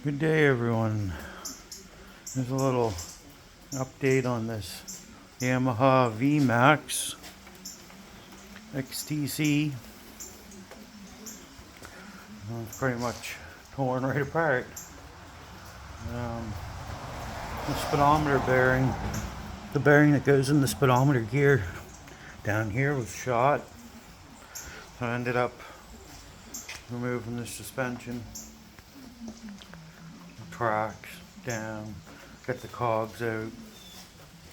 Good day, everyone. There's a little update on this Yamaha vmax XTC. It's pretty much torn right apart. The speedometer bearing, the bearing that goes in the speedometer gear down here was shot. So I ended up removing the suspension, the tracks down, get the cogs out,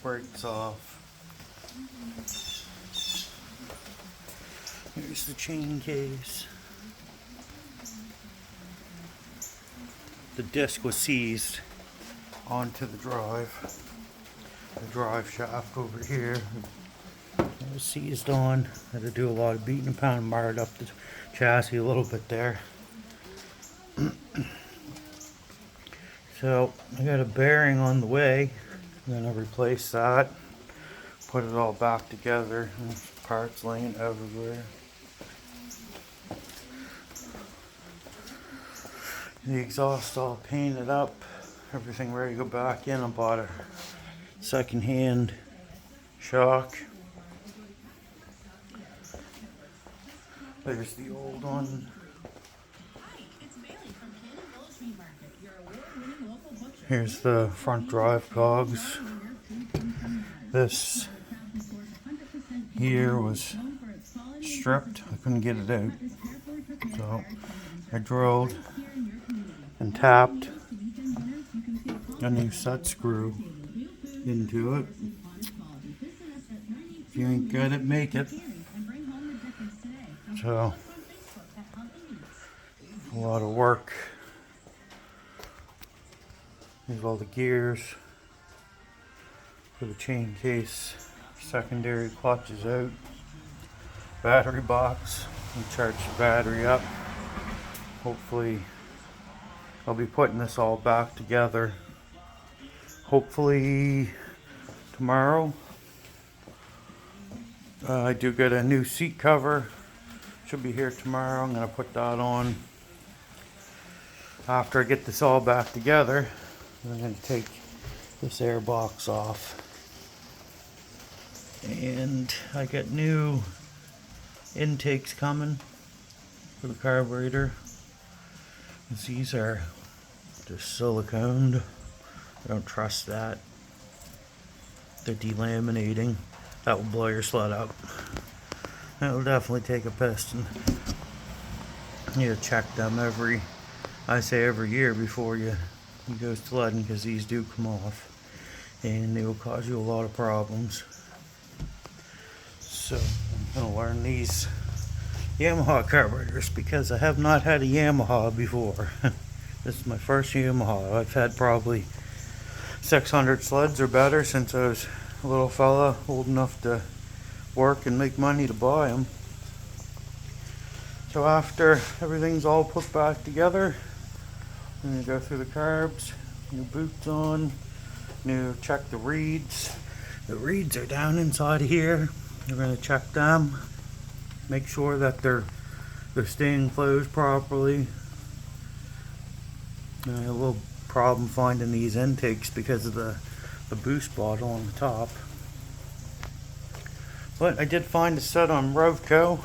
brakes off. Here's the chain case. The disc was seized onto the drive shaft over here. It was seized on. Had to do a lot of beating and pounding, marred up the chassis a little bit there. So I got a bearing on the way. I'm gonna replace that, put it all back together. There's parts laying everywhere. The exhaust all painted up, everything ready to go back in. I bought a second-hand shock. There's the old one. Here's the front drive cogs. This here was stripped. I couldn't get it out. So I drilled and tapped a new set screw into it. If you ain't good at make it. So a lot of work. Here's all the gears for the chain case. Secondary clutch is out. Battery box. And charge the battery up. Hopefully I'll be putting this all back together. Hopefully tomorrow. I do get a new seat cover. Should be here tomorrow. I'm going to put that on. After I get this all back together, I'm going to take this air box off. And I got new intakes coming for the carburetor. These are just siliconed. I don't trust that. They're delaminating. That will blow your sled up. That will definitely take a piston. You need to check them every year before you go sledding, because these do come off and they will cause you a lot of problems. So I'm going to learn these Yamaha carburetors because I have not had a Yamaha before. This is my first Yamaha. I've had probably 600 sleds or better since I was a little fella, old enough to work and make money to buy them. So after everything's all put back together, I'm going to go through the carbs, new boots on, check the reeds. The reeds are down inside of here. We're going to check them, make sure that they're staying closed properly. I had a little problem finding these intakes because of the boost bottle on the top. But I did find a set on Revco.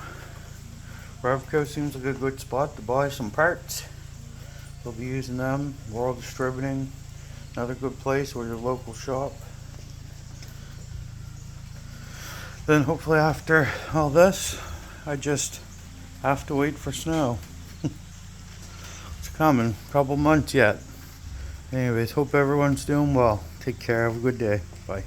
Revco seems like a good spot to buy some parts. We'll be using them. World Distributing, another good place where your local shop. Then hopefully after all this, I just have to wait for snow. It's coming, a couple months yet. Anyways, hope everyone's doing well. Take care, have a good day. Bye.